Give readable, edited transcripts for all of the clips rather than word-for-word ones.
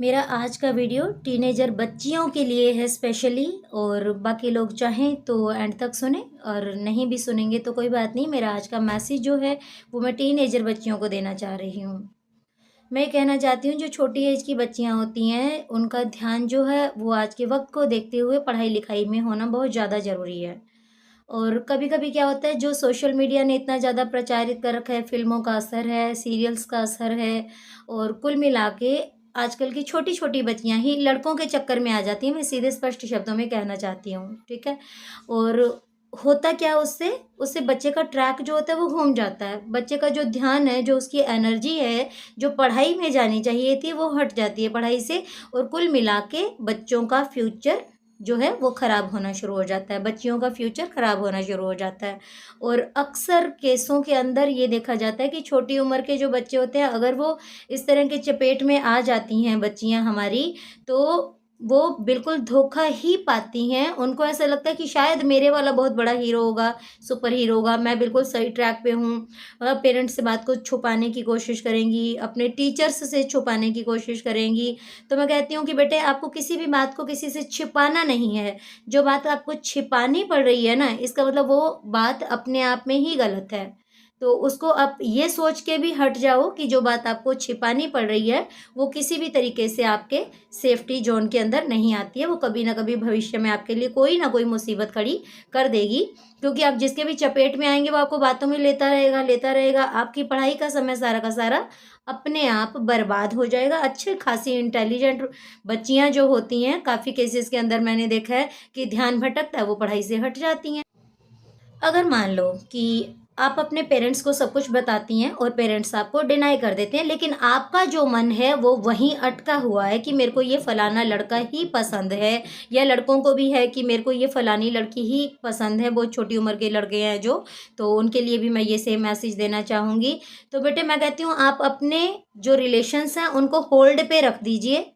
मेरा आज का वीडियो टीनेजर बच्चियों के लिए है स्पेशली। और बाकी लोग चाहें तो एंड तक सुने, और नहीं भी सुनेंगे तो कोई बात नहीं। मेरा आज का मैसेज जो है वो मैं टीनेजर बच्चियों को देना चाह रही हूँ। मैं कहना चाहती हूँ जो छोटी एज की बच्चियाँ होती हैं उनका ध्यान जो है वो आज के वक्त को देखते हुए पढ़ाई लिखाई में होना बहुत ज़्यादा ज़रूरी है। और कभी कभी क्या होता है, जो सोशल मीडिया ने इतना ज़्यादा प्रचारित कर रखा है, फिल्मों का असर है, सीरियल्स का असर है, और कुल मिला के आजकल की छोटी छोटी बच्चियां ही लड़कों के चक्कर में आ जाती हैं। मैं सीधे स्पष्ट शब्दों में कहना चाहती हूँ, ठीक है। और होता क्या उससे उससे बच्चे का ट्रैक जो होता है वो घूम जाता है। बच्चे का जो ध्यान है, जो उसकी एनर्जी है, जो पढ़ाई में जानी चाहिए थी, वो हट जाती है पढ़ाई से। और कुल मिला के बच्चों का फ्यूचर जो है वो ख़राब होना शुरू हो जाता है, बच्चियों का फ्यूचर ख़राब होना शुरू हो जाता है। और अक्सर केसों के अंदर ये देखा जाता है कि छोटी उम्र के जो बच्चे होते हैं, अगर वो इस तरह के चपेट में आ जाती हैं बच्चियां हमारी, तो वो बिल्कुल धोखा ही पाती हैं। उनको ऐसा लगता है कि शायद मेरे वाला बहुत बड़ा हीरो होगा, सुपर हीरो होगा, मैं बिल्कुल सही ट्रैक पे हूँ। पेरेंट्स से बात को छुपाने की कोशिश करेंगी, अपने टीचर्स से छुपाने की कोशिश करेंगी। तो मैं कहती हूँ कि बेटे, आपको किसी भी बात को किसी से छिपाना नहीं है। जो बात आपको छिपानी पड़ रही है ना, इसका मतलब वो बात अपने आप में ही गलत है। तो उसको आप ये सोच के भी हट जाओ कि जो बात आपको छिपानी पड़ रही है वो किसी भी तरीके से आपके सेफ्टी जोन के अंदर नहीं आती है। वो कभी ना कभी भविष्य में आपके लिए कोई ना कोई मुसीबत खड़ी कर देगी। क्योंकि आप जिसके भी चपेट में आएंगे वो आपको बातों में लेता रहेगा। आपकी पढ़ाई का समय सारा का सारा अपने आप बर्बाद हो जाएगा। अच्छे खासी इंटेलिजेंट बच्चियां जो होती हैं, काफ़ी केसेस के अंदर मैंने देखा है कि ध्यान भटकता है, वो पढ़ाई से हट जाती हैं। अगर मान लो कि आप अपने पेरेंट्स को सब कुछ बताती हैं और पेरेंट्स आपको डिनाई कर देते हैं, लेकिन आपका जो मन है वो वहीं अटका हुआ है कि मेरे को ये फलाना लड़का ही पसंद है, या लड़कों को भी है कि मेरे को ये फलानी लड़की ही पसंद है। बहुत छोटी उम्र के लड़के हैं जो, तो उनके लिए भी मैं ये सेम मैसेज देना चाहूँगी। तो बेटे, मैं कहती हूँ आप अपने जो रिलेशंस हैं उनको होल्ड पे रख दीजिए।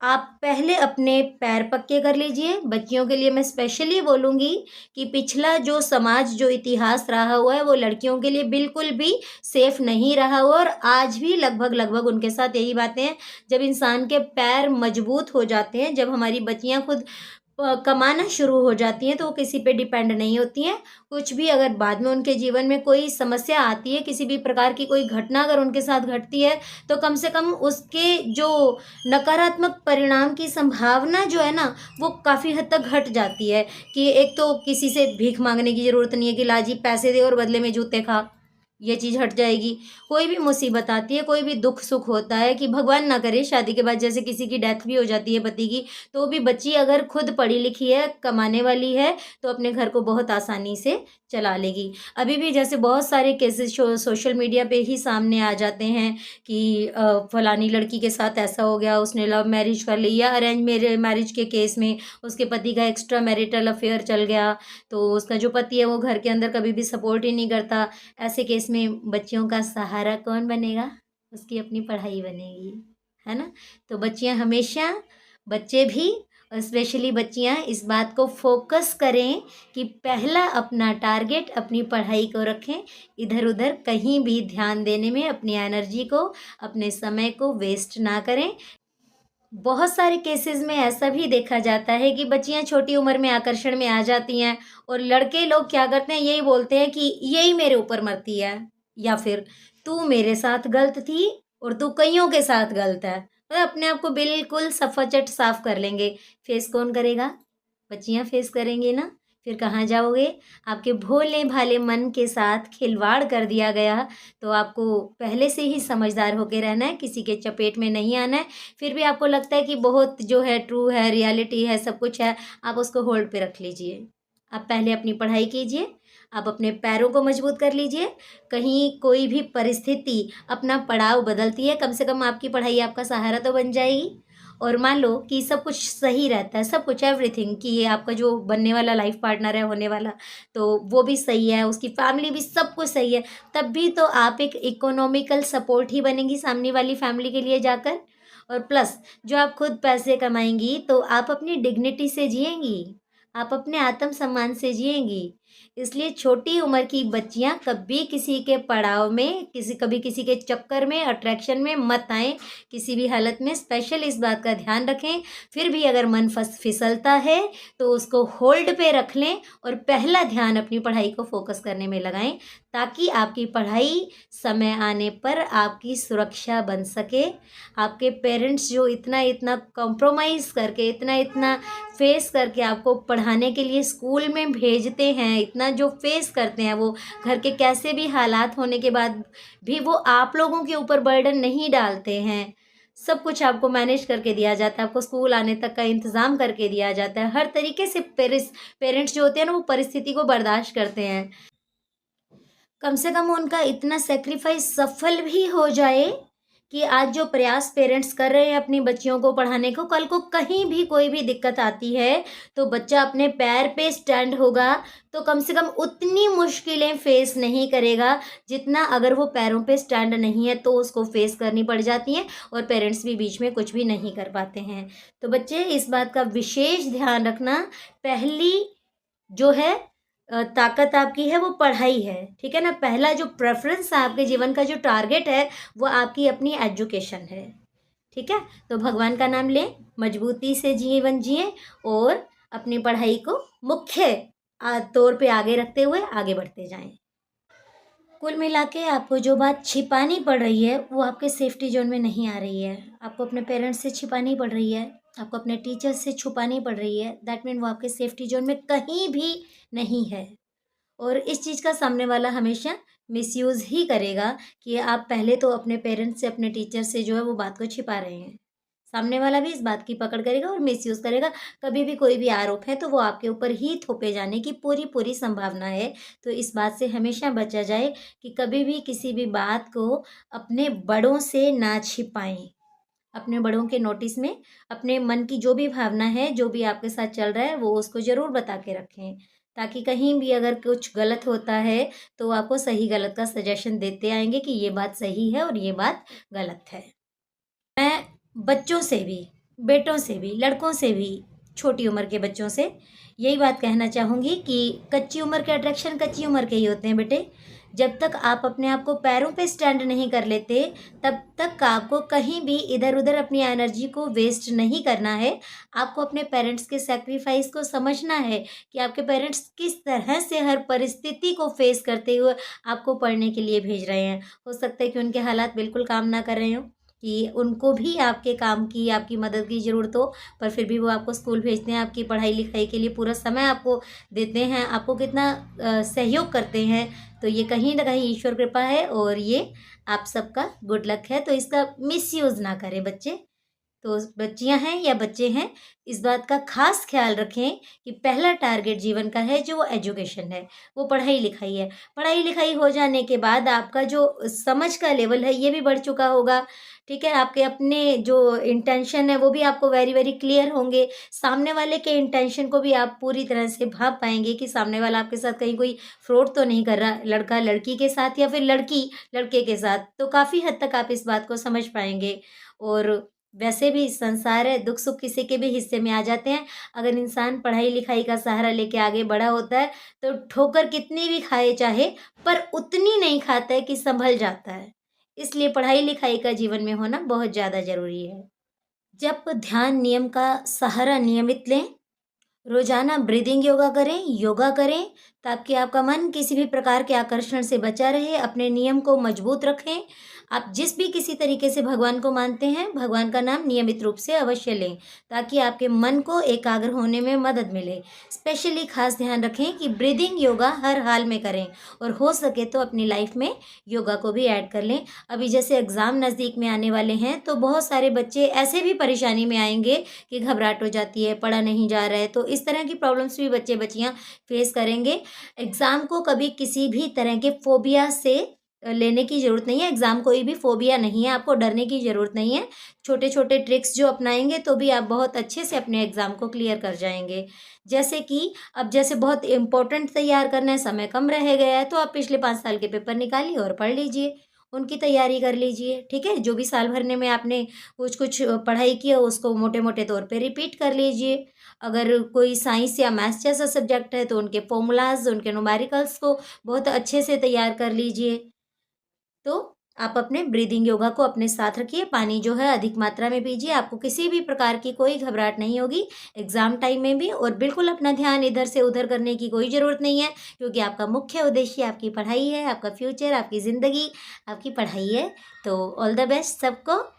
आप पहले अपने पैर पक्के कर लीजिए। बच्चियों के लिए मैं स्पेशली बोलूँगी कि पिछला जो समाज, जो इतिहास रहा हुआ है, वो लड़कियों के लिए बिल्कुल भी सेफ नहीं रहा हुआ। और आज भी लगभग लगभग उनके साथ यही बातें हैं। जब इंसान के पैर मजबूत हो जाते हैं, जब हमारी बच्चियां खुद कमाना शुरू हो जाती हैं, तो वो किसी पे डिपेंड नहीं होती हैं। कुछ भी अगर बाद में उनके जीवन में कोई समस्या आती है, किसी भी प्रकार की कोई घटना अगर उनके साथ घटती है, तो कम से कम उसके जो नकारात्मक परिणाम की संभावना जो है ना, वो काफ़ी हद तक घट जाती है। कि एक तो किसी से भीख मांगने की ज़रूरत नहीं है कि लाजी पैसे दे और बदले में जूते खा, ये चीज़ हट जाएगी। कोई भी मुसीबत आती है, कोई भी दुख सुख होता है, कि भगवान ना करे शादी के बाद जैसे किसी की डेथ भी हो जाती है पति की, तो भी बच्ची अगर खुद पढ़ी लिखी है, कमाने वाली है, तो अपने घर को बहुत आसानी से चला लेगी। अभी भी जैसे बहुत सारे केसेस सोशल मीडिया पे ही सामने आ जाते हैं कि फलानी लड़की के साथ ऐसा हो गया, उसने लव मैरिज कर ली, या अरेंज मैरिज के केस में उसके पति का एक्स्ट्रा मैरिटल अफेयर चल गया, तो उसका जो पति है वो घर के अंदर कभी भी सपोर्ट ही नहीं करता। ऐसे केस में बच्चियों का सहारा कौन बनेगा? उसकी अपनी पढ़ाई बनेगी, है ना। तो बच्चियां हमेशा, बच्चे भी, स्पेशली बच्चियां इस बात को फोकस करें कि पहला अपना टारगेट अपनी पढ़ाई को रखें। इधर उधर कहीं भी ध्यान देने में अपनी एनर्जी को, अपने समय को वेस्ट ना करें। बहुत सारे केसेस में ऐसा भी देखा जाता है कि बच्चियां छोटी उम्र में आकर्षण में आ जाती हैं, और लड़के लोग क्या करते हैं, यही बोलते हैं कि यही मेरे ऊपर मरती है, या फिर तू मेरे साथ गलत थी और तू कईयों के साथ गलत है। मतलब अपने आप को बिल्कुल सफाचट साफ कर लेंगे। फेस कौन करेगा? बच्चियां फेस करेंगी ना। फिर कहाँ जाओगे? आपके भोले भाले मन के साथ खिलवाड़ कर दिया गया। तो आपको पहले से ही समझदार होकर रहना है, किसी के चपेट में नहीं आना है। फिर भी आपको लगता है कि बहुत जो है ट्रू है, रियलिटी है, सब कुछ है, आप उसको होल्ड पे रख लीजिए। आप पहले अपनी पढ़ाई कीजिए, आप अपने पैरों को मजबूत कर लीजिए। कहीं कोई भी परिस्थिति अपना पड़ाव बदलती है, कम से कम आपकी पढ़ाई आपका सहारा तो बन जाएगी। और मान लो कि सब कुछ सही रहता है, सब कुछ एवरीथिंग, कि ये आपका जो बनने वाला लाइफ पार्टनर है, होने वाला, तो वो भी सही है, उसकी फैमिली भी, सब कुछ सही है, तब भी तो आप एक इकोनॉमिकल सपोर्ट ही बनेंगी सामने वाली फैमिली के लिए जाकर। और प्लस जो आप खुद पैसे कमाएंगी, तो आप अपनी डिग्निटी से जिएंगी, आप अपने आत्म सम्मान से जिएंगी। इसलिए छोटी उम्र की बच्चियां कभी किसी के पड़ाव में, कभी किसी के चक्कर में, अट्रैक्शन में मत आएं किसी भी हालत में। स्पेशल इस बात का ध्यान रखें। फिर भी अगर मन फिसलता है तो उसको होल्ड पे रख लें और पहला ध्यान अपनी पढ़ाई को फोकस करने में लगाएं, ताकि आपकी पढ़ाई समय आने पर आपकी सुरक्षा बन सके। आपके पेरेंट्स जो इतना इतना कॉम्प्रोमाइज़ करके, इतना इतना फेस करके आपको पढ़ाने के लिए स्कूल में भेजते हैं, इतना जो फेस करते हैं, वो घर के कैसे भी हालात होने के बाद भी वो आप लोगों के ऊपर बर्डन नहीं डालते हैं। सब कुछ आपको मैनेज करके दिया जाता है, आपको स्कूल आने तक का इंतज़ाम करके दिया जाता है। हर तरीके से पेरेंट्स जो होते हैं ना, वो परिस्थिति को बर्दाश्त करते हैं। कम से कम उनका इतना सेक्रीफाइस सफल भी हो जाए कि आज जो प्रयास पेरेंट्स कर रहे हैं अपनी बच्चियों को पढ़ाने को, कल को कहीं भी कोई भी दिक्कत आती है तो बच्चा अपने पैर पे स्टैंड होगा, तो कम से कम उतनी मुश्किलें फेस नहीं करेगा जितना अगर वो पैरों पे स्टैंड नहीं है तो उसको फेस करनी पड़ जाती हैं, और पेरेंट्स भी बीच में कुछ भी नहीं कर पाते हैं। तो बच्चे इस बात का विशेष ध्यान रखना। पहली जो है ताकत आपकी है वो पढ़ाई है, ठीक है ना। पहला जो प्रेफरेंस है आपके जीवन का, जो टारगेट है, वो आपकी अपनी एजुकेशन है, ठीक है। तो भगवान का नाम लें, मजबूती से जीवन जिए और अपनी पढ़ाई को मुख्य तौर पे आगे रखते हुए आगे बढ़ते जाएं। कुल मिला के आपको जो बात छिपानी पड़ रही है वो आपके सेफ्टी जोन में नहीं आ रही है। आपको अपने पेरेंट्स से छिपानी पड़ रही है, आपको अपने टीचर्स से छुपानी पड़ रही है। दैट मीन वो आपके सेफ्टी जोन में कहीं भी नहीं है। और इस चीज़ का सामने वाला हमेशा मिसयूज़ ही करेगा कि आप पहले तो अपने पेरेंट्स से, अपने टीचर से जो है वो बात को छिपा रहे हैं। सामने वाला भी इस बात की पकड़ करेगा और मिसयूज़ करेगा। कभी भी कोई भी आरोप है तो वो आपके ऊपर ही थोपे जाने की पूरी पूरी संभावना है। तो इस बात से हमेशा बचा जाए कि कभी भी किसी भी बात को अपने बड़ों से ना छिपाएं। अपने बड़ों के नोटिस में अपने मन की जो भी भावना है, जो भी आपके साथ चल रहा है, वो उसको ज़रूर बता के रखें, ताकि कहीं भी अगर कुछ गलत होता है तो वो आपको सही गलत का सजेशन देते आएंगे कि ये बात सही है और ये बात गलत है। मैं बच्चों से भी, बेटों से भी, लड़कों से भी, छोटी उम्र के बच्चों से यही बात कहना चाहूँगी कि कच्ची उम्र के अट्रैक्शन कच्ची उम्र के ही होते हैं बेटे। जब तक आप अपने आप को पैरों पे स्टैंड नहीं कर लेते, तब तक आपको कहीं भी इधर उधर अपनी एनर्जी को वेस्ट नहीं करना है। आपको अपने पेरेंट्स के सेक्रीफाइस को समझना है कि आपके पेरेंट्स किस तरह से हर परिस्थिति को फेस करते हुए आपको पढ़ने के लिए भेज रहे हैं। हो सकता है कि उनके हालात बिल्कुल काम ना कर रहे हों, कि उनको भी आपके काम की, आपकी मदद की ज़रूरत हो, पर फिर भी वो आपको स्कूल भेजते हैं, आपकी पढ़ाई लिखाई के लिए पूरा समय आपको देते हैं, आपको कितना सहयोग करते हैं। तो ये कहीं ना कहीं ईश्वर कृपा है और ये आप सबका गुड लक है। तो इसका मिसयूज़ ना करें बच्चे। तो बच्चियां हैं या बच्चे हैं, इस बात का खास ख्याल रखें कि पहला टारगेट जीवन का है जो वो एजुकेशन है, वो पढ़ाई लिखाई है। पढ़ाई लिखाई हो जाने के बाद आपका जो समझ का लेवल है ये भी बढ़ चुका होगा, ठीक है। आपके अपने जो इंटेंशन है वो भी आपको वेरी वेरी क्लियर होंगे। सामने वाले के इंटेंशन को भी आप पूरी तरह से भाप पाएंगे कि सामने वाला आपके साथ कहीं कोई फ्रॉड तो नहीं कर रहा, लड़का लड़की के साथ या फिर लड़की लड़के के साथ। तो काफ़ी हद तक आप इस बात को समझ पाएंगे। और वैसे भी संसार है, दुख सुख किसी के भी हिस्से में आ जाते हैं। अगर इंसान पढ़ाई लिखाई का सहारा लेके आगे बढ़ा होता है तो ठोकर कितनी भी खाए चाहे, पर उतनी नहीं खाता है कि संभल जाता है। इसलिए पढ़ाई लिखाई का जीवन में होना बहुत ज़्यादा ज़रूरी है। जब ध्यान नियम का सहारा नियमित लें, रोजाना ब्रीदिंग योगा करें, ताकि आपका मन किसी भी प्रकार के आकर्षण से बचा रहे। अपने नियम को मजबूत रखें। आप जिस भी किसी तरीके से भगवान को मानते हैं, भगवान का नाम नियमित रूप से अवश्य लें, ताकि आपके मन को एकाग्र होने में मदद मिले। स्पेशली खास ध्यान रखें कि ब्रीदिंग योगा हर हाल में करें, और हो सके तो अपनी लाइफ में योगा को भी ऐड कर लें। अभी जैसे एग्ज़ाम नज़दीक में आने वाले हैं तो बहुत सारे बच्चे ऐसे भी परेशानी में आएंगे कि घबराहट हो जाती है, पढ़ा नहीं जा रहा है। तो इस तरह की प्रॉब्लम्स भी बच्चे बच्चियां फेस करेंगे। एग्ज़ाम को कभी किसी भी तरह के फोबिया से लेने की ज़रूरत नहीं है। एग्ज़ाम कोई भी फोबिया नहीं है, आपको डरने की ज़रूरत नहीं है। छोटे छोटे ट्रिक्स जो अपनाएंगे तो भी आप बहुत अच्छे से अपने एग्ज़ाम को क्लियर कर जाएंगे। जैसे कि अब जैसे बहुत इंपॉर्टेंट तैयार करना है, समय कम रह गया है, तो आप पिछले 5 साल के पेपर निकालिए और पढ़ लीजिए। उनकी तैयारी कर लीजिए, ठीक है। जो भी साल भरने में आपने कुछ कुछ पढ़ाई की है उसको मोटे मोटे तौर पे रिपीट कर लीजिए। अगर कोई साइंस या मैथ्स जैसा सब्जेक्ट है तो उनके फॉर्मूलाज, उनके न्यूमेरिकल्स को बहुत अच्छे से तैयार कर लीजिए। तो आप अपने ब्रीदिंग योगा को अपने साथ रखिए। पानी जो है अधिक मात्रा में पीजिए। आपको किसी भी प्रकार की कोई घबराहट नहीं होगी एग्ज़ाम टाइम में भी, और बिल्कुल अपना ध्यान इधर से उधर करने की कोई ज़रूरत नहीं है, क्योंकि आपका मुख्य उद्देश्य आपकी पढ़ाई है, आपका फ्यूचर, आपकी ज़िंदगी, आपकी पढ़ाई है। तो ऑल द बेस्ट सबको।